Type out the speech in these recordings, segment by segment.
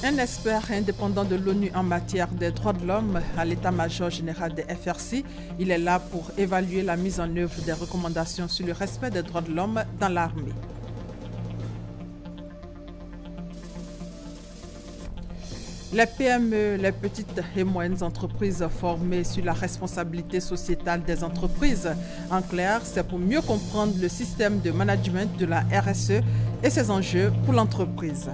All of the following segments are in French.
Un expert indépendant de l'ONU en matière des droits de l'homme à l'état-major général des FRC. Il est là pour évaluer la mise en œuvre des recommandations sur le respect des droits de l'homme dans l'armée. Les PME, les petites et moyennes entreprises formées sur la responsabilité sociétale des entreprises. En clair, c'est pour mieux comprendre le système de management de la RSE et ses enjeux pour l'entreprise.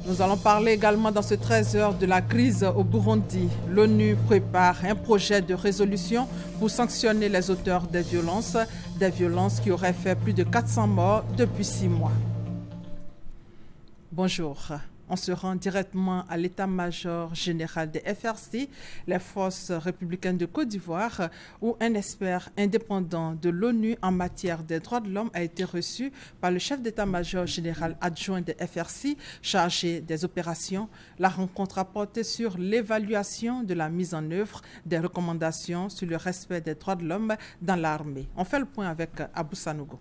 Nous allons parler également dans ce 13h de la crise au Burundi. L'ONU prépare un projet de résolution pour sanctionner les auteurs des violences qui auraient fait plus de 400 morts depuis 6 mois. Bonjour. On se rend directement à l'état-major général des FRC, les forces républicaines de Côte d'Ivoire, où un expert indépendant de l'ONU en matière des droits de l'homme a été reçu par le chef d'état-major général adjoint des FRC, chargé des opérations. La rencontre a porté sur l'évaluation de la mise en œuvre des recommandations sur le respect des droits de l'homme dans l'armée. On fait le point avec Abou Sanogo.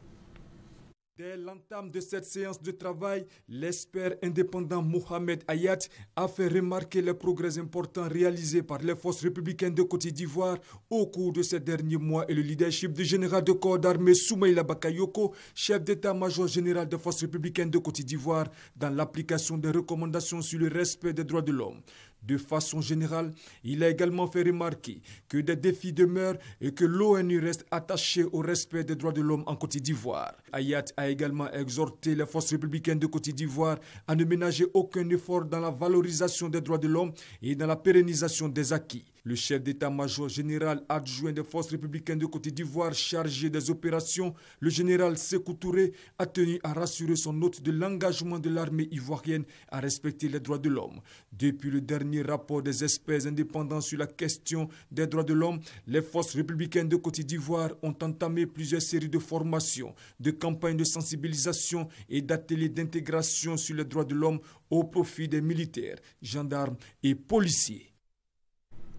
Dès l'entame de cette séance de travail, l'expert indépendant Mohamed Ayat a fait remarquer les progrès importants réalisés par les forces républicaines de Côte d'Ivoire au cours de ces derniers mois et le leadership du général de corps d'armée Soumaïla Bakayoko, chef d'état-major général des forces républicaines de Côte d'Ivoire, dans l'application des recommandations sur le respect des droits de l'homme. De façon générale, il a également fait remarquer que des défis demeurent et que l'ONU reste attachée au respect des droits de l'homme en Côte d'Ivoire. Ayat a également exhorté les forces républicaines de Côte d'Ivoire à ne ménager aucun effort dans la valorisation des droits de l'homme et dans la pérennisation des acquis. Le chef d'état-major général adjoint des forces républicaines de Côte d'Ivoire chargé des opérations, le général Sékou Touré, a tenu à rassurer son hôte de l'engagement de l'armée ivoirienne à respecter les droits de l'homme. Depuis le dernier rapport des experts indépendants sur la question des droits de l'homme, les forces républicaines de Côte d'Ivoire ont entamé plusieurs séries de formations, de campagnes de sensibilisation et d'ateliers d'intégration sur les droits de l'homme au profit des militaires, gendarmes et policiers.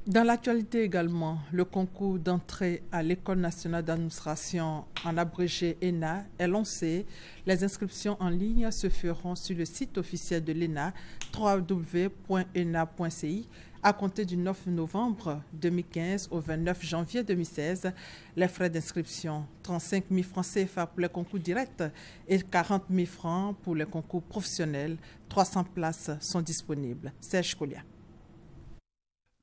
Dans l'actualité également, le concours d'entrée à l'École nationale d'administration, en abrégé ENA, est lancé. Les inscriptions en ligne se feront sur le site officiel de l'ENA, www.ena.ci, à compter du 9 novembre 2015 au 29 janvier 2016. Les frais d'inscription, 35 000 francs CFA pour les concours directs et 40 000 francs pour les concours professionnels. 300 places sont disponibles. Serge Kolia.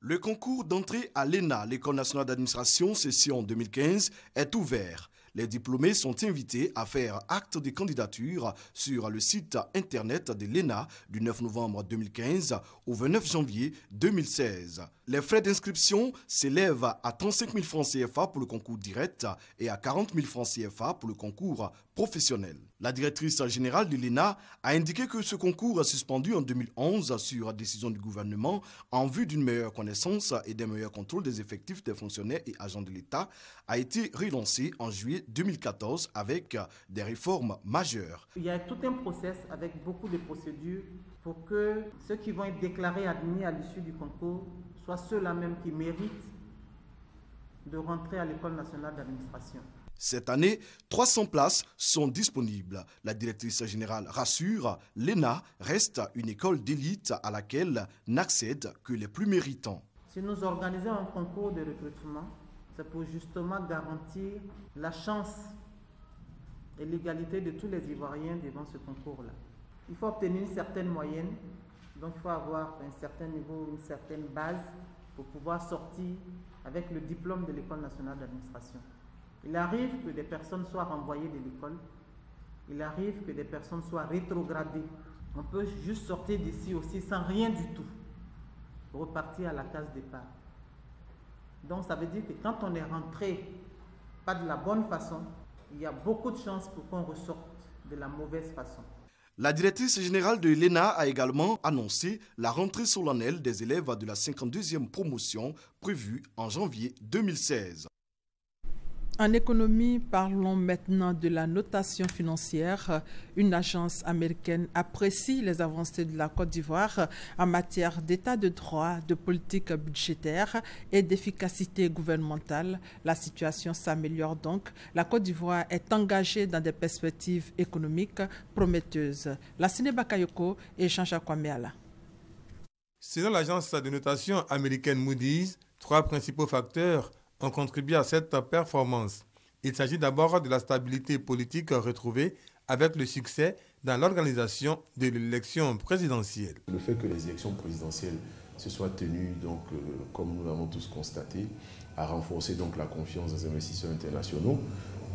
Le concours d'entrée à l'ENA, l'École nationale d'administration, session 2015, est ouvert. Les diplômés sont invités à faire acte de candidature sur le site internet de l'ENA du 9 novembre 2015 au 29 janvier 2016. Les frais d'inscription s'élèvent à 35 000 francs CFA pour le concours direct et à 40 000 francs CFA pour le concours professionnel. La directrice générale de l'ENA a indiqué que ce concours suspendu en 2011 sur décision du gouvernement en vue d'une meilleure connaissance et d'un meilleur contrôle des effectifs des fonctionnaires et agents de l'État a été relancé en juillet 2014 avec des réformes majeures. Il y a tout un process avec beaucoup de procédures pour que ceux qui vont être déclarés admis à l'issue du concours soient ceux-là même qui méritent de rentrer à l'École nationale d'administration. Cette année, 300 places sont disponibles. La directrice générale rassure, l'ENA reste une école d'élite à laquelle n'accèdent que les plus méritants. Si nous organisons un concours de recrutement, c'est pour justement garantir la chance et l'égalité de tous les Ivoiriens devant ce concours-là. Il faut obtenir une certaine moyenne, donc il faut avoir un certain niveau, une certaine base pour pouvoir sortir avec le diplôme de l'École nationale d'administration. Il arrive que des personnes soient renvoyées de l'école, il arrive que des personnes soient rétrogradées. On peut juste sortir d'ici aussi sans rien du tout, repartir à la case départ. Donc ça veut dire que quand on est rentré pas de la bonne façon, il y a beaucoup de chances pour qu'on ressorte de la mauvaise façon. La directrice générale de l'ENA a également annoncé la rentrée solennelle des élèves de la 52e promotion prévue en janvier 2016. En économie, parlons maintenant de la notation financière. Une agence américaine apprécie les avancées de la Côte d'Ivoire en matière d'état de droit, de politique budgétaire et d'efficacité gouvernementale. La situation s'améliore donc. La Côte d'Ivoire est engagée dans des perspectives économiques prometteuses. Lassine Bakayoko et Jean-Jacques Kwameala. Selon l'agence de notation américaine Moody's, 3 principaux facteurs ont contribué à cette performance. Il s'agit d'abord de la stabilité politique retrouvée avec le succès dans l'organisation de l'élection présidentielle. Le fait que les élections présidentielles se soient tenues, comme nous l'avons tous constaté, a renforcé donc la confiance des investisseurs internationaux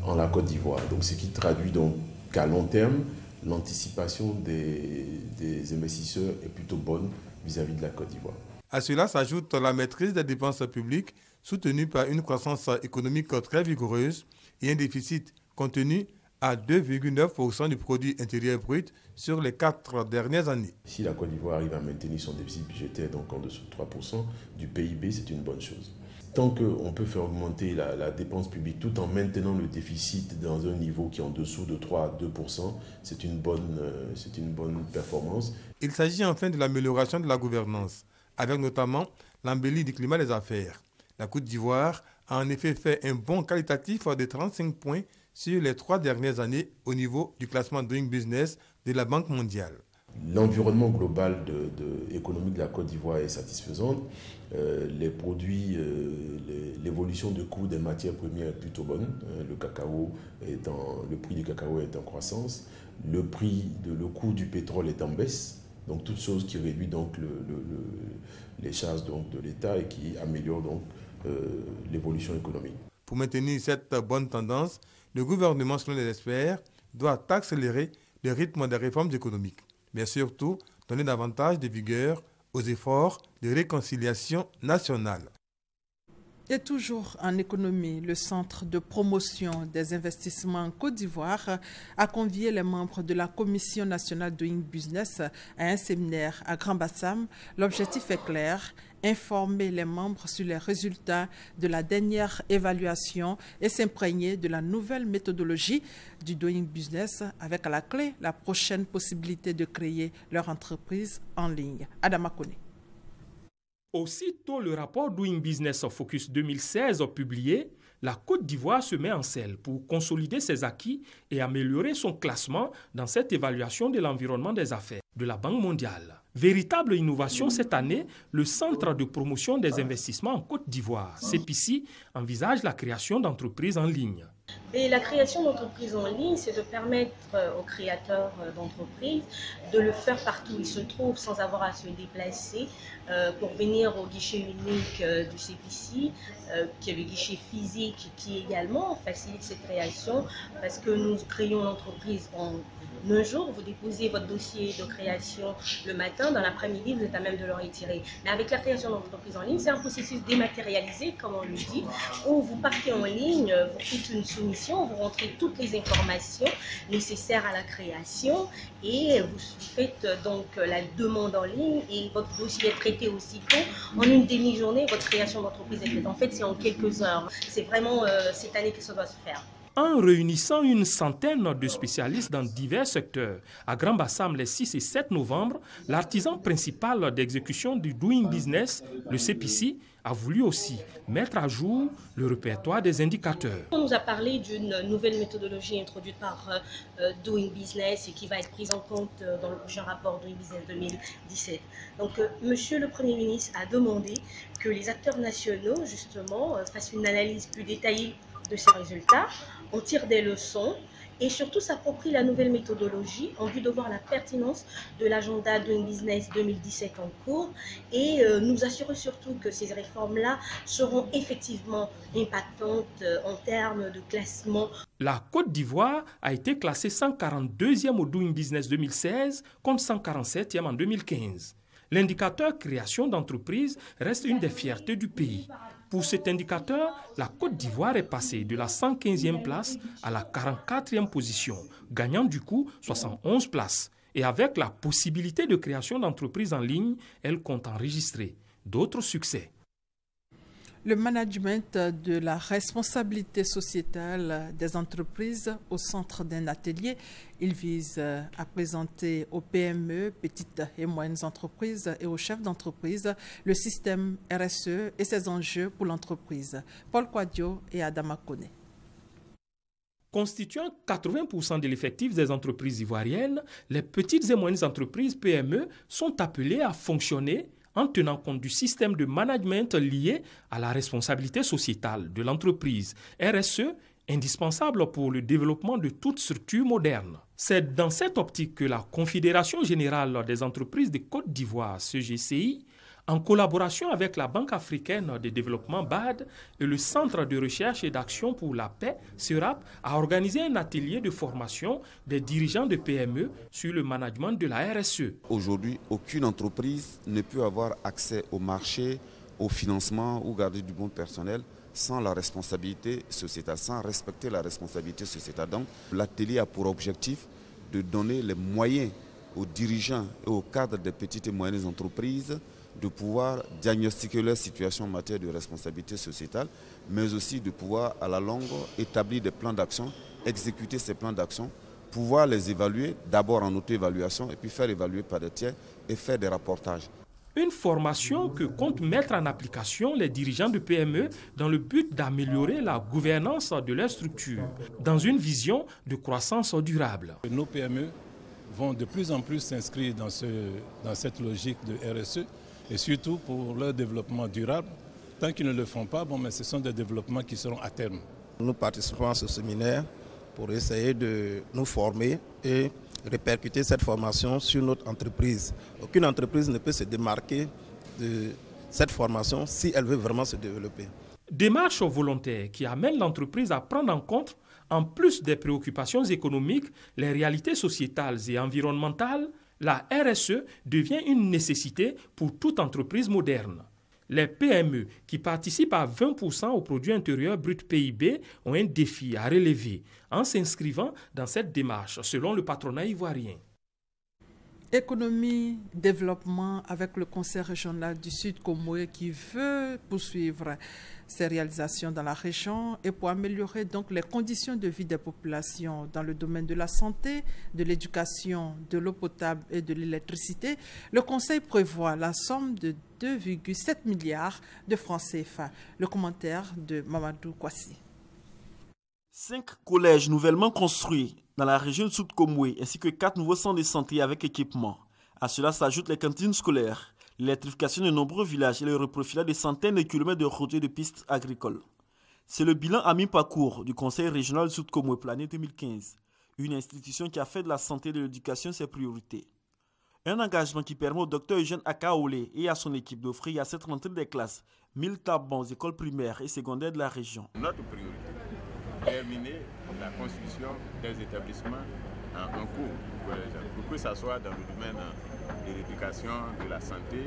en la Côte d'Ivoire. Donc, ce qui traduit donc qu'à long terme, l'anticipation des investisseurs est plutôt bonne vis-à-vis de la Côte d'Ivoire. À cela s'ajoute la maîtrise des dépenses publiques soutenue par une croissance économique très vigoureuse et un déficit contenu à 2,9% du produit intérieur brut sur les 4 dernières années. Si la Côte d'Ivoire arrive à maintenir son déficit budgétaire donc en dessous de 3% du PIB, c'est une bonne chose. Tant qu'on peut faire augmenter la dépense publique tout en maintenant le déficit dans un niveau qui est en dessous de 3 à 2%, c'est une bonne performance. Il s'agit enfin de l'amélioration de la gouvernance, avec notamment l'embellie du climat des affaires. La Côte d'Ivoire a en effet fait un bond qualitatif de 35 points sur les 3 dernières années au niveau du classement Doing Business de la Banque mondiale. L'environnement global économique de la Côte d'Ivoire est satisfaisant. Les produits, l'évolution du coût des matières premières est plutôt bonne. Le prix du cacao est en croissance. Le coût du pétrole est en baisse. Donc, toute chose qui réduit donc les charges donc, de l'État et qui améliore donc l'évolution économique. Pour maintenir cette bonne tendance, le gouvernement, selon les experts, doit accélérer le rythme des réformes économiques, mais surtout donner davantage de vigueur aux efforts de réconciliation nationale. Et toujours en économie, le Centre de promotion des investissements en Côte d'Ivoire a convié les membres de la Commission nationale Doing Business à un séminaire à Grand-Bassam. L'objectif est clair, informer les membres sur les résultats de la dernière évaluation et s'imprégner de la nouvelle méthodologie du Doing Business avec à la clé la prochaine possibilité de créer leur entreprise en ligne. Adama Kone. Aussitôt le rapport Doing Business Focus 2016 publié, la Côte d'Ivoire se met en selle pour consolider ses acquis et améliorer son classement dans cette évaluation de l'environnement des affaires de la Banque mondiale. Véritable innovation cette année, le Centre de promotion des investissements en Côte d'Ivoire, CEPICI, envisage la création d'entreprises en ligne. Et la création d'entreprises en ligne, c'est de permettre aux créateurs d'entreprises de le faire partout où ils se trouvent sans avoir à se déplacer pour venir au guichet unique du CEPICI, qui est le guichet physique qui également facilite cette création parce que nous créons l'entreprise en un jour, vous déposez votre dossier de création le matin, dans l'après-midi, vous êtes à même de le retirer. Mais avec la création d'entreprise en ligne, c'est un processus dématérialisé, comme on le dit, où vous partez en ligne, vous faites une soumission, vous rentrez toutes les informations nécessaires à la création et vous faites donc la demande en ligne et votre dossier est traité aussitôt. En une demi-journée, votre création d'entreprise est faite. En fait, c'est en quelques heures. C'est vraiment cette année que ça doit se faire. En réunissant une centaine de spécialistes dans divers secteurs, à Grand-Bassam les 6 et 7 novembre, l'artisan principal d'exécution du Doing Business, le CEPICI, a voulu aussi mettre à jour le répertoire des indicateurs. On nous a parlé d'une nouvelle méthodologie introduite par Doing Business et qui va être prise en compte dans le prochain rapport Doing Business 2017. Donc, Monsieur le Premier ministre a demandé que les acteurs nationaux, justement, fassent une analyse plus détaillée de ces résultats, on tire des leçons et surtout s'approprie la nouvelle méthodologie en vue de voir la pertinence de l'agenda Doing Business 2017 en cours et nous assurer surtout que ces réformes-là seront effectivement impactantes en termes de classement. La Côte d'Ivoire a été classée 142e au Doing Business 2016 contre 147e en 2015. L'indicateur création d'entreprise reste une des fiertés du pays. Pour cet indicateur, la Côte d'Ivoire est passée de la 115e place à la 44e position, gagnant du coup 71 places. Et avec la possibilité de création d'entreprises en ligne, elle compte enregistrer d'autres succès. Le management de la responsabilité sociétale des entreprises au centre d'un atelier. Il vise à présenter aux PME, petites et moyennes entreprises et aux chefs d'entreprise le système RSE et ses enjeux pour l'entreprise. Paul Quadio et Adama Kone. Constituant 80% de l'effectif des entreprises ivoiriennes, les petites et moyennes entreprises PME sont appelées à fonctionner en tenant compte du système de management lié à la responsabilité sociétale de l'entreprise, RSE, indispensable pour le développement de toute structure moderne. C'est dans cette optique que la Confédération générale des entreprises de Côte d'Ivoire, CGCI, en collaboration avec la Banque africaine de développement BAD et le Centre de recherche et d'action pour la paix, CERAP, a organisé un atelier de formation des dirigeants de PME sur le management de la RSE. Aujourd'hui, aucune entreprise ne peut avoir accès au marché, au financement ou garder du bon personnel sans la responsabilité sociétale, sans respecter la responsabilité sociétale. Donc, l'atelier a pour objectif de donner les moyens aux dirigeants et aux cadres des petites et moyennes entreprises de pouvoir diagnostiquer leur situation en matière de responsabilité sociétale, mais aussi de pouvoir à la longue établir des plans d'action, exécuter ces plans d'action, pouvoir les évaluer, d'abord en auto-évaluation et puis faire évaluer par des tiers et faire des rapportages. Une formation que comptent mettre en application les dirigeants de PME dans le but d'améliorer la gouvernance de leur structure, dans une vision de croissance durable. Nos PME vont de plus en plus s'inscrire dans cette logique de RSE, et surtout pour leur développement durable. Tant qu'ils ne le font pas, mais ce sont des développements qui seront à terme. Nous participons à ce séminaire pour essayer de nous former et répercuter cette formation sur notre entreprise. Aucune entreprise ne peut se démarquer de cette formation si elle veut vraiment se développer. Démarche volontaire qui amène l'entreprise à prendre en compte, en plus des préoccupations économiques, les réalités sociétales et environnementales. La RSE devient une nécessité pour toute entreprise moderne. Les PME qui participent à 20% au produit intérieur brut PIB ont un défi à relever en s'inscrivant dans cette démarche, selon le patronat ivoirien. Économie, développement avec le Conseil régional du Sud Comoé qui veut poursuivre ses réalisations dans la région et pour améliorer donc les conditions de vie des populations dans le domaine de la santé, de l'éducation, de l'eau potable et de l'électricité. Le Conseil prévoit la somme de 2,7 milliards de francs CFA. Le commentaire de Mamadou Kwasi. 5 collèges nouvellement construits dans la région de Sud-Komoué ainsi que 4 nouveaux centres de santé avec équipement. À cela s'ajoutent les cantines scolaires, l'électrification de nombreux villages et le reprofilage de centaines de kilomètres de routes et de pistes agricoles. C'est le bilan à mi-parcours du Conseil régional de Sud-Komoué pour l'année 2015, une institution qui a fait de la santé et de l'éducation ses priorités. Un engagement qui permet au Dr Eugène Akaolé et à son équipe d'offrir à cette rentrée des classes 1000 tables aux écoles primaires et secondaires de la région. Notre priorité, terminer la construction des établissements en cours pour que ce soit dans le domaine de l'éducation, de la santé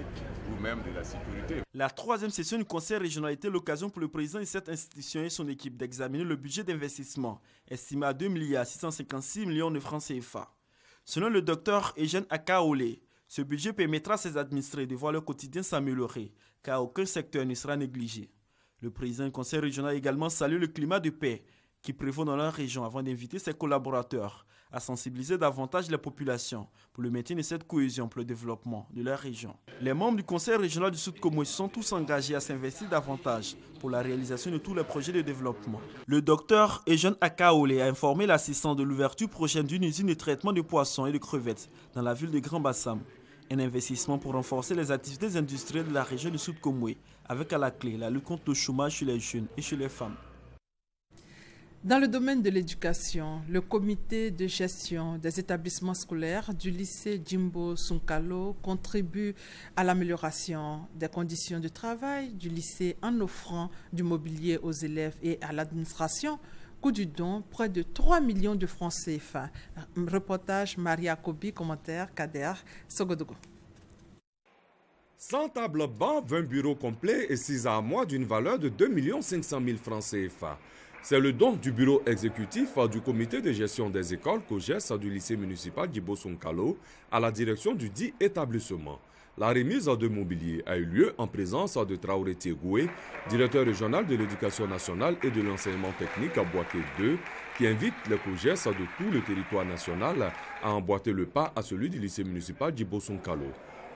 ou même de la sécurité. La 3e session du Conseil régional était l'occasion pour le président de cette institution et son équipe d'examiner le budget d'investissement estimé à 2,656 milliards de francs CFA. Selon le docteur Eugène Akaolé, ce budget permettra à ses administrés de voir leur quotidien s'améliorer, car aucun secteur ne sera négligé. Le président du Conseil régional a également salué le climat de paix qui prévaut dans leur région avant d'inviter ses collaborateurs à sensibiliser davantage les populations pour le maintien de cette cohésion pour le développement de leur région. Les membres du Conseil régional du Sud-Komoué sont tous engagés à s'investir davantage pour la réalisation de tous les projets de développement. Le docteur Eugène Akaolé a informé l'assistant de l'ouverture prochaine d'une usine de traitement de poissons et de crevettes dans la ville de Grand Bassam. Un investissement pour renforcer les activités industrielles de la région du Sud-Komoué, avec à la clé la lutte contre le chômage chez les jeunes et chez les femmes. Dans le domaine de l'éducation, le comité de gestion des établissements scolaires du lycée Jimbo Sunkalo contribue à l'amélioration des conditions de travail du lycée en offrant du mobilier aux élèves et à l'administration. Coût du don, près de 3 millions de francs CFA. Reportage Maria Kobi, commentaire Kader Sogodogo. 100 tables bancs, 20 bureaux complets et 6 armoires d'une valeur de 2 500 000 francs CFA. C'est le don du bureau exécutif du comité de gestion des écoles COGES du lycée municipal d'Ibo Sunkalo à la direction du dit établissement. La remise de mobilier a eu lieu en présence de Traoré Thiegoué, directeur régional de l'éducation nationale et de l'enseignement technique à Boaké 2, qui invite les COJES de tout le territoire national à emboîter le pas à celui du lycée municipal Djibo Sounkalo.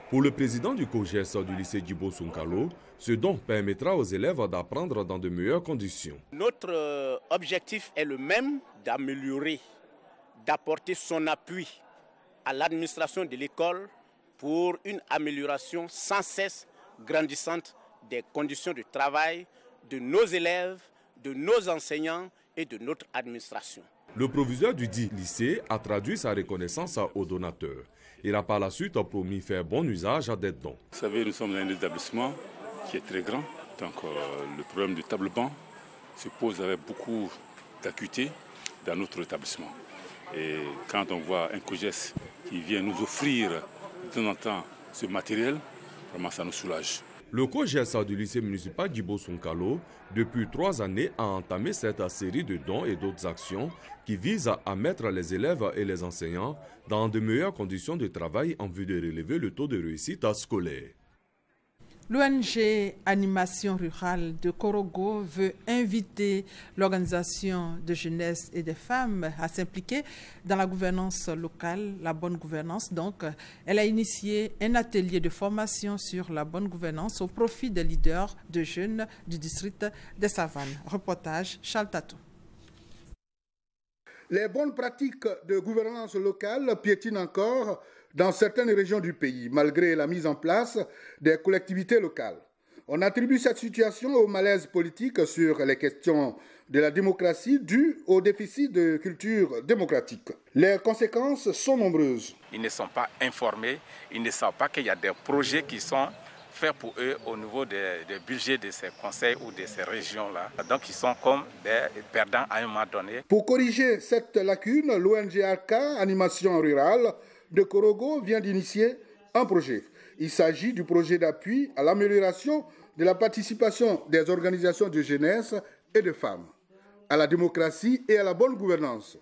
Pour le président du COJES du lycée Djibo Sounkalo, ce don permettra aux élèves d'apprendre dans de meilleures conditions. Notre objectif est le même, d'améliorer, d'apporter son appui à l'administration de l'école pour une amélioration sans cesse grandissante des conditions de travail de nos élèves, de nos enseignants et de notre administration. Le proviseur du dit lycée a traduit sa reconnaissance aux donateurs. Il a par la suite promis faire bon usage des dons. Vous savez, nous sommes dans un établissement qui est très grand, donc le problème du table-banc se pose avec beaucoup d'acuité dans notre établissement. Et quand on voit un COJES qui vient nous offrir de temps en temps ce matériel, vraiment ça nous soulage. Le COJES du lycée municipal Djibo Sounkalo, depuis 3 années, a entamé cette série de dons et d'autres actions qui visent à mettre les élèves et les enseignants dans de meilleures conditions de travail en vue de relever le taux de réussite scolaire. L'ONG Animation Rurale de Korogo veut inviter l'organisation de jeunesse et des femmes à s'impliquer dans la gouvernance locale, la bonne gouvernance. Donc, elle a initié un atelier de formation sur la bonne gouvernance au profit des leaders de jeunes du district des Savanes. Reportage Charles Tatou. Les bonnes pratiques de gouvernance locale piétinent encore dans certaines régions du pays, malgré la mise en place des collectivités locales. On attribue cette situation au malaise politique sur les questions de la démocratie dû au déficit de culture démocratique. Les conséquences sont nombreuses. Ils ne sont pas informés, ils ne savent pas qu'il y a des projets qui sont faits pour eux au niveau des budgets de ces conseils ou de ces régions-là. Donc ils sont comme des perdants à un moment donné. Pour corriger cette lacune, l'ONG ARCA, Animation Rurale de Korogo, vient d'initier un projet. Il s'agit du projet d'appui à l'amélioration de la participation des organisations de jeunesse et de femmes, à la démocratie et à la bonne gouvernance.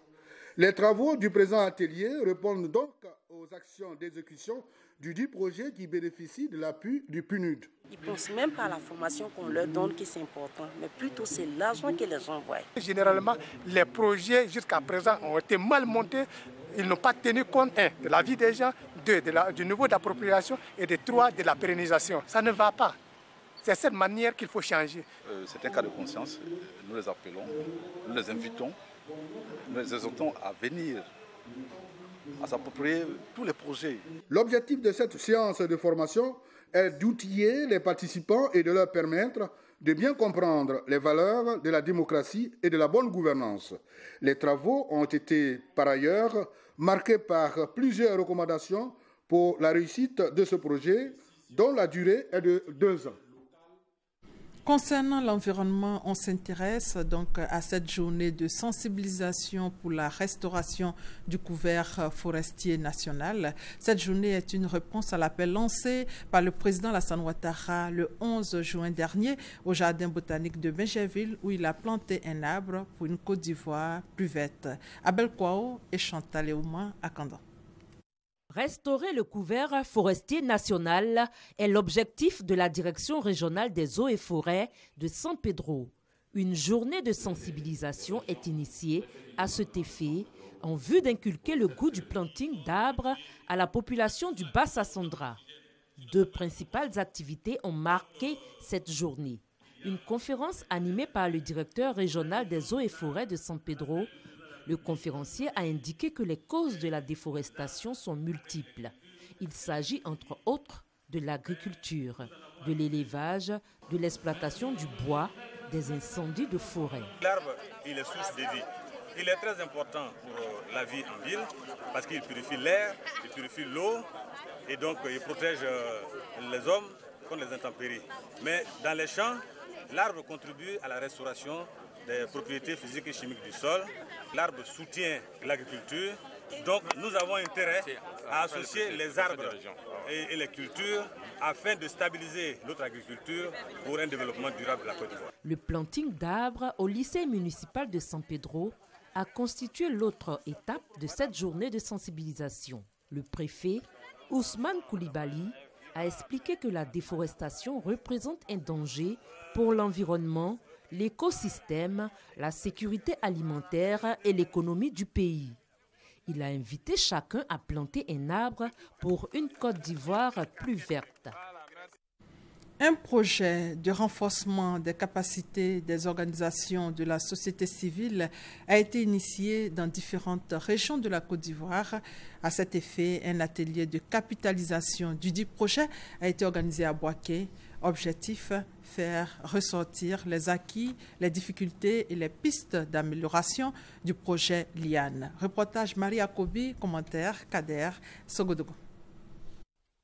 Les travaux du présent atelier répondent donc aux actions d'exécution du dit projet qui bénéficie de l'appui du PNUD. Ils ne pensent même pas à la formation qu'on leur donne qui c'est important, mais plutôt c'est l'argent que les gens voient. Généralement, les projets jusqu'à présent ont été mal montés. Ils n'ont pas tenu compte, 1, de la vie des gens, 2, du niveau d'appropriation et 3, de la pérennisation. Ça ne va pas. C'est cette manière qu'il faut changer. C'est un cas de conscience. Nous les appelons, nous les invitons, nous les exhortons à venir, à s'approprier tous les projets. L'objectif de cette séance de formation est d'outiller les participants et de leur permettre de bien comprendre les valeurs de la démocratie et de la bonne gouvernance. Les travaux ont été par ailleurs marqués par plusieurs recommandations pour la réussite de ce projet, dont la durée est de 2 ans. Concernant l'environnement, on s'intéresse donc à cette journée de sensibilisation pour la restauration du couvert forestier national. Cette journée est une réponse à l'appel lancé par le président Alassane Ouattara le 11 juin dernier au jardin botanique de Benjerville où il a planté un arbre pour une Côte d'Ivoire plus verte. Abel Kouao et Chantal Eouma à Kandan. Restaurer le couvert forestier national est l'objectif de la Direction régionale des eaux et forêts de San Pedro. Une journée de sensibilisation est initiée à cet effet en vue d'inculquer le goût du planting d'arbres à la population du Bas-Sassandra. 2 principales activités ont marqué cette journée. Une conférence animée par le directeur régional des eaux et forêts de San Pedro. Le conférencier a indiqué que les causes de la déforestation sont multiples. Il s'agit entre autres de l'agriculture, de l'élevage, de l'exploitation du bois, des incendies de forêt. L'arbre, il est source de vie. Il est très important pour la vie en ville parce qu'il purifie l'air, il purifie l'eau et donc il protège les hommes contre les intempéries. Mais dans les champs, l'arbre contribue à la restauration des propriétés physiques et chimiques du sol. L'arbre soutient l'agriculture. Donc nous avons intérêt à associer les arbres et les cultures afin de stabiliser notre agriculture pour un développement durable de la Côte d'Ivoire. Le planting d'arbres au lycée municipal de San Pedro a constitué l'autre étape de cette journée de sensibilisation. Le préfet Ousmane Koulibaly a expliqué que la déforestation représente un danger pour l'environnement, l'écosystème, la sécurité alimentaire et l'économie du pays. Il a invité chacun à planter un arbre pour une Côte d'Ivoire plus verte. Un projet de renforcement des capacités des organisations de la société civile a été initié dans différentes régions de la Côte d'Ivoire. À cet effet, un atelier de capitalisation du dit projet a été organisé à Boaké. Objectif, faire ressortir les acquis, les difficultés et les pistes d'amélioration du projet LIAN. Reportage Maria Kobi, commentaire Kader Sogodogo.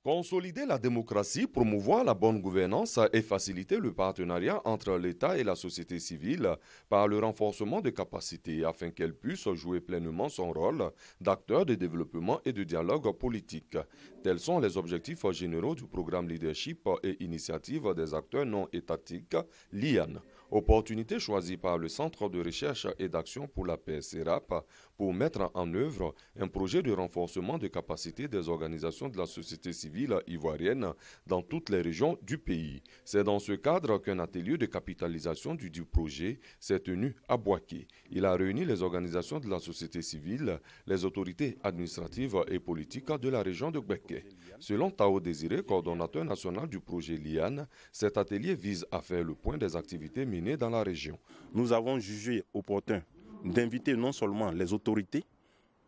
Consolider la démocratie, promouvoir la bonne gouvernance et faciliter le partenariat entre l'État et la société civile par le renforcement de capacités afin qu'elle puisse jouer pleinement son rôle d'acteur de développement et de dialogue politique. Tels sont les objectifs généraux du programme Leadership et Initiative des acteurs non étatiques, LIAN. Opportunité choisie par le Centre de recherche et d'action pour la paix, CERAP, pour mettre en œuvre un projet de renforcement de capacités des organisations de la société civile ivoirienne dans toutes les régions du pays. C'est dans ce cadre qu'un atelier de capitalisation du projet s'est tenu à Boaké. Il a réuni les organisations de la société civile, les autorités administratives et politiques de la région de Boaké. Selon Tao Désiré, coordonnateur national du projet LIAN, cet atelier vise à faire le point des activités menées dans la région. Nous avons jugé opportun d'inviter non seulement les autorités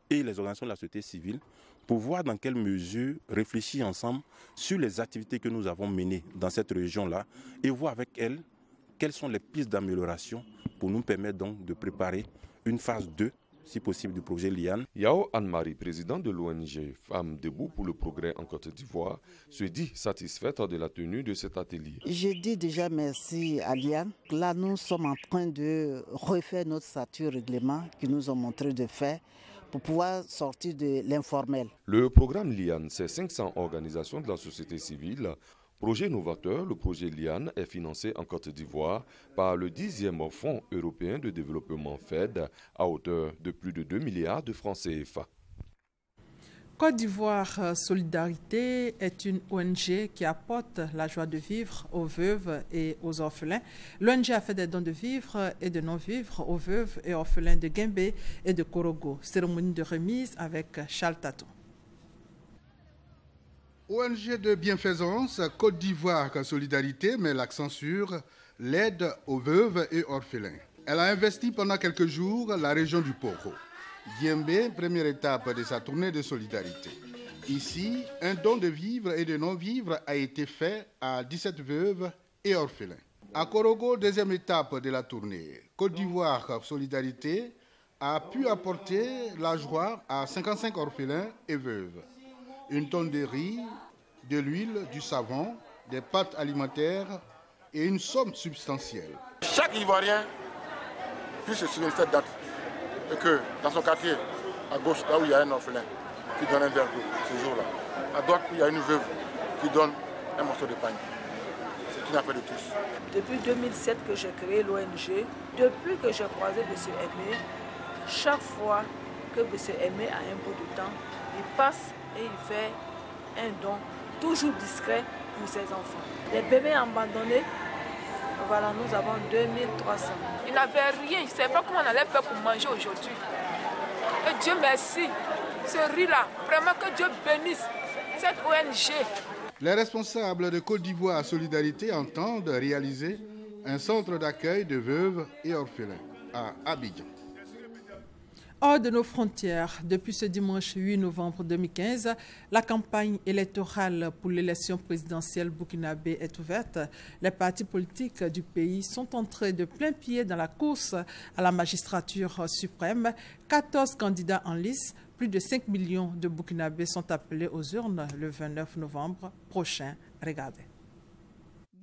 et les organisations de la société civile pour voir dans quelle mesure réfléchir ensemble sur les activités que nous avons menées dans cette région-là et voir avec elles quelles sont les pistes d'amélioration pour nous permettre donc de préparer une phase 2 si possible du projet LIAN. Yao Anne-Marie, président de l'ONG Femmes Debout pour le Progrès en Côte d'Ivoire, se dit satisfaite de la tenue de cet atelier. Je dis déjà merci à LIAN. Là, nous sommes en train de refaire notre statut règlement qu'ils nous ont montré de faire pour pouvoir sortir de l'informel. Le programme LIAN, c'est 500 organisations de la société civile. Projet novateur, le projet LIAN est financé en Côte d'Ivoire par le 10e Fonds européen de développement FED à hauteur de plus de 2 milliards de francs CFA. Côte d'Ivoire Solidarité est une ONG qui apporte la joie de vivre aux veuves et aux orphelins. L'ONG a fait des dons de vivres et de non-vivres aux veuves et orphelins de Guimbé et de Korogo. Cérémonie de remise avec Charles Tato. ONG de bienfaisance, Côte d'Ivoire Solidarité met l'accent sur l'aide aux veuves et orphelins. Elle a investi pendant quelques jours la région du Poro. Guimbé, première étape de sa tournée de solidarité. Ici, un don de vivres et de non-vivres a été fait à 17 veuves et orphelins. À Korogo, deuxième étape de la tournée, Côte d'Ivoire Solidarité a pu apporter la joie à 55 orphelins et veuves. Une tonne de riz, de l'huile, du savon, des pâtes alimentaires et une somme substantielle. Chaque Ivoirien puisse se souvenir de cette date et que dans son quartier, à gauche, là où il y a un orphelin qui donne un verre d'eau ce jour-là, à droite où il y a une veuve qui donne un morceau de pain. C'est une affaire de tous. Depuis 2007 que j'ai créé l'ONG, depuis que j'ai croisé M. Aimé, chaque fois que M. Aimé a un bout de temps, il passe et il fait un don toujours discret pour ses enfants. Les bébés abandonnés, voilà, nous avons 2300. Il n'avait rien, il ne savait pas comment on allait faire pour manger aujourd'hui. Et Dieu merci, ce riz-là, vraiment que Dieu bénisse cette ONG. Les responsables de Côte d'Ivoire Solidarité entendent réaliser un centre d'accueil de veuves et orphelins à Abidjan. Hors de nos frontières, depuis ce dimanche 8 novembre 2015, la campagne électorale pour l'élection présidentielle burkinabé est ouverte. Les partis politiques du pays sont entrés de plein pied dans la course à la magistrature suprême. 14 candidats en lice, plus de 5 millions de Burkinabés sont appelés aux urnes le 29 novembre prochain. Regardez.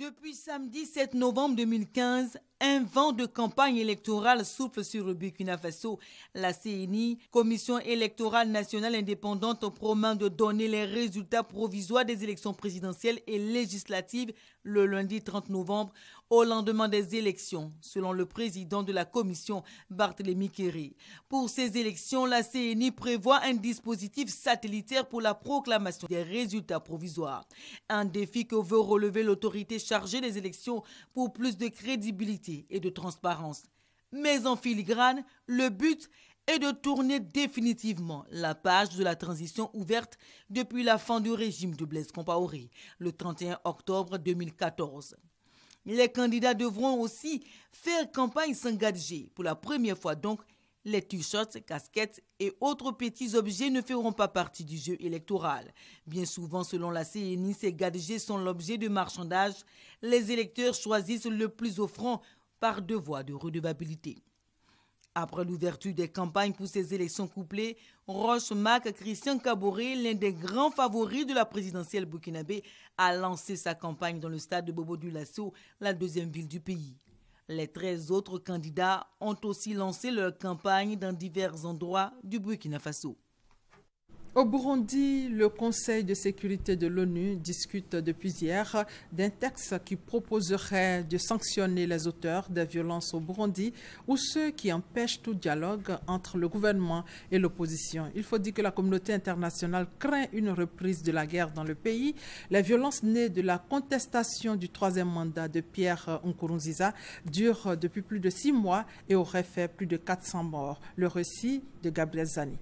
Depuis samedi 7 novembre 2015, un vent de campagne électorale souffle sur le Burkina Faso. La CENI, Commission électorale nationale indépendante, promet de donner les résultats provisoires des élections présidentielles et législatives le lundi 30 novembre. au lendemain des élections, selon le président de la commission, Barthélémy Kéré. Pour ces élections, la CENI prévoit un dispositif satellitaire pour la proclamation des résultats provisoires. Un défi que veut relever l'autorité chargée des élections pour plus de crédibilité et de transparence. Mais en filigrane, le but est de tourner définitivement la page de la transition ouverte depuis la fin du régime de Blaise Compaoré, le 31 octobre 2014. Les candidats devront aussi faire campagne sans gadget. Pour la première fois donc, les t-shirts, casquettes et autres petits objets ne feront pas partie du jeu électoral. Bien souvent, selon la CENI, ces gadgets sont l'objet de marchandage. Les électeurs choisissent le plus offrant par devoir de redevabilité. Après l'ouverture des campagnes pour ces élections couplées, Roch Marc Christian Kaboré, l'un des grands favoris de la présidentielle burkinabé, a lancé sa campagne dans le stade de Bobo Dioulasso, la deuxième ville du pays. Les 13 autres candidats ont aussi lancé leur campagne dans divers endroits du Burkina Faso. Au Burundi, le Conseil de sécurité de l'ONU discute depuis hier d'un texte qui proposerait de sanctionner les auteurs des violences au Burundi ou ceux qui empêchent tout dialogue entre le gouvernement et l'opposition. Il faut dire que la communauté internationale craint une reprise de la guerre dans le pays. Les violences nées de la contestation du troisième mandat de Pierre Nkurunziza durent depuis plus de 6 mois et auraient fait plus de 400 morts. Le récit de Gabriel Zani.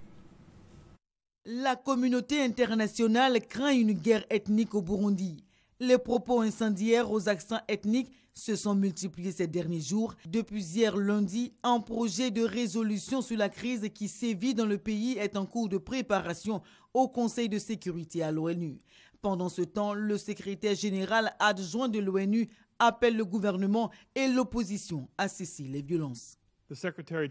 La communauté internationale craint une guerre ethnique au Burundi. Les propos incendiaires aux accents ethniques se sont multipliés ces derniers jours. Depuis hier lundi, un projet de résolution sur la crise qui sévit dans le pays est en cours de préparation au Conseil de sécurité à l'ONU. Pendant ce temps, le secrétaire général adjoint de l'ONU appelle le gouvernement et l'opposition à cesser les violences. Le secrétaire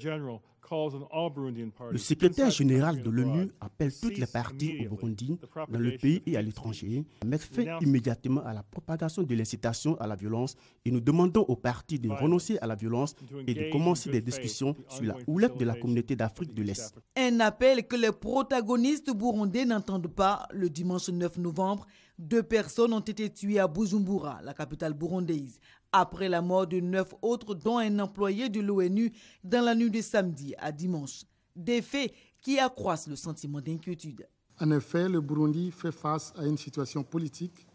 général de l'ONU appelle toutes les parties au Burundi, dans le pays et à l'étranger, à mettre fin immédiatement à la propagation de l'incitation à la violence et nous demandons aux parties de renoncer à la violence et de commencer des discussions sur la houlette de la communauté d'Afrique de l'Est. Un appel que les protagonistes burundais n'entendent pas. Le dimanche 9 novembre, 2 personnes ont été tuées à Bujumbura, la capitale burundaise, après la mort de 9 autres, dont un employé de l'ONU, dans la nuit de samedi à dimanche. Des faits qui accroissent le sentiment d'inquiétude. En effet, le Burundi fait face à une situation politique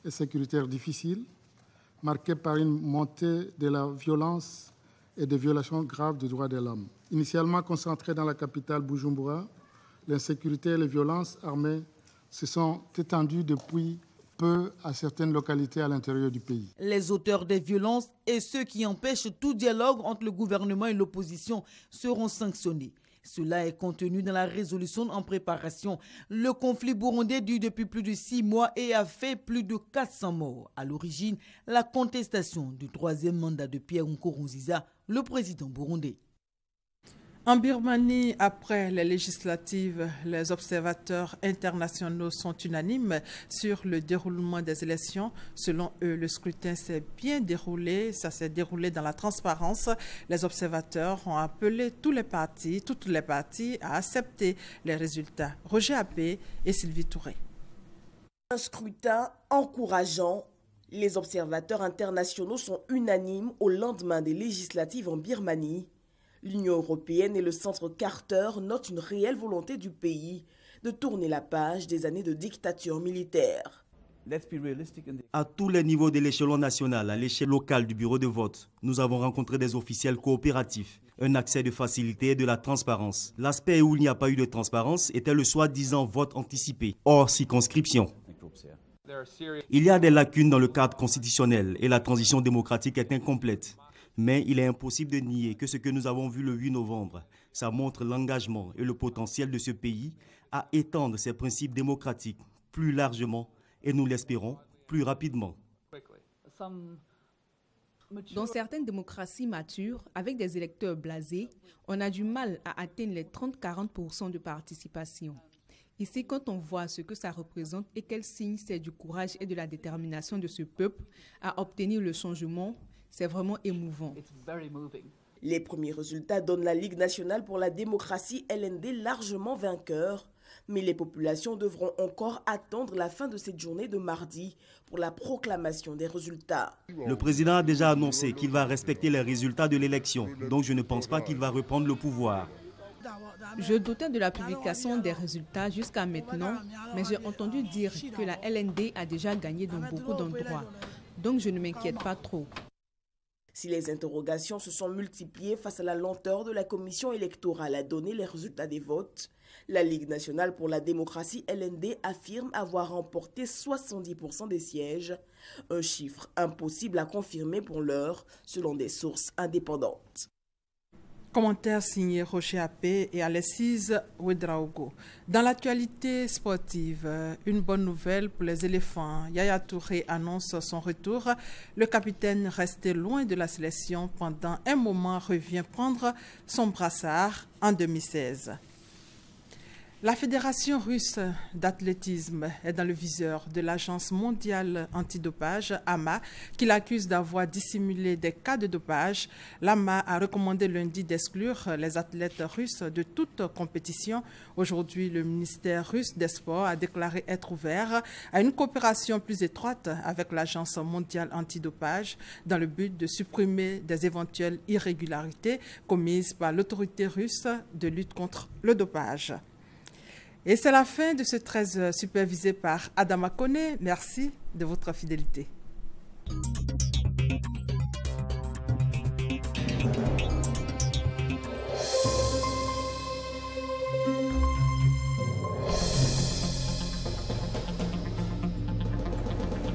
et sécuritaire difficile, marquée par une montée de la violence et des violations graves des droits de l'homme. Initialement concentrées dans la capitale Bujumbura, l'insécurité et les violences armées se sont étendues depuis peu à certaines localités à l'intérieur du pays. Les auteurs des violences et ceux qui empêchent tout dialogue entre le gouvernement et l'opposition seront sanctionnés. Cela est contenu dans la résolution en préparation. Le conflit burundais dure depuis plus de 6 mois et a fait plus de 400 morts. À l'origine, la contestation du troisième mandat de Pierre Nkurunziza, le président burundais. En Birmanie, après les législatives, les observateurs internationaux sont unanimes sur le déroulement des élections. Selon eux, le scrutin s'est bien déroulé, ça s'est déroulé dans la transparence. Les observateurs ont appelé toutes les parties à accepter les résultats. Roger Appé et Sylvie Touré. Un scrutin encourageant. Les observateurs internationaux sont unanimes au lendemain des législatives en Birmanie. L'Union européenne et le Centre Carter notent une réelle volonté du pays de tourner la page des années de dictature militaire. À tous les niveaux de l'échelon national, à l'échelle locale du bureau de vote, nous avons rencontré des officiels coopératifs, un accès de facilité et de la transparence. L'aspect où il n'y a pas eu de transparence était le soi-disant vote anticipé, hors circonscription. Il y a des lacunes dans le cadre constitutionnel et la transition démocratique est incomplète. Mais il est impossible de nier que ce que nous avons vu le 8 novembre, ça montre l'engagement et le potentiel de ce pays à étendre ses principes démocratiques plus largement et nous l'espérons plus rapidement. Dans certaines démocraties matures, avec des électeurs blasés, on a du mal à atteindre les 30-40% de participation. Ici, quand on voit ce que ça représente et quel signe c'est du courage et de la détermination de ce peuple à obtenir le changement, c'est vraiment émouvant. Les premiers résultats donnent la Ligue nationale pour la démocratie LND largement vainqueur. Mais les populations devront encore attendre la fin de cette journée de mardi pour la proclamation des résultats. Le président a déjà annoncé qu'il va respecter les résultats de l'élection, donc je ne pense pas qu'il va reprendre le pouvoir. Je doutais de la publication des résultats jusqu'à maintenant, mais j'ai entendu dire que la LND a déjà gagné dans beaucoup d'endroits, donc je ne m'inquiète pas trop. Si les interrogations se sont multipliées face à la lenteur de la commission électorale à donner les résultats des votes, la Ligue nationale pour la démocratie LND affirme avoir remporté 70% des sièges, un chiffre impossible à confirmer pour l'heure selon des sources indépendantes. Commentaire signé Rocher Appé et Alexis Ouedraogo. Dans l'actualité sportive, une bonne nouvelle pour les éléphants. Yaya Touré annonce son retour. Le capitaine resté loin de la sélection pendant un moment revient prendre son brassard en 2016. La Fédération russe d'athlétisme est dans le viseur de l'Agence mondiale antidopage, AMA, qui l'accuse d'avoir dissimulé des cas de dopage. L'AMA a recommandé lundi d'exclure les athlètes russes de toute compétition. Aujourd'hui, le ministère russe des Sports a déclaré être ouvert à une coopération plus étroite avec l'Agence mondiale antidopage dans le but de supprimer des éventuelles irrégularités commises par l'autorité russe de lutte contre le dopage. Et c'est la fin de ce 13 supervisé par Adama Kone. Merci de votre fidélité.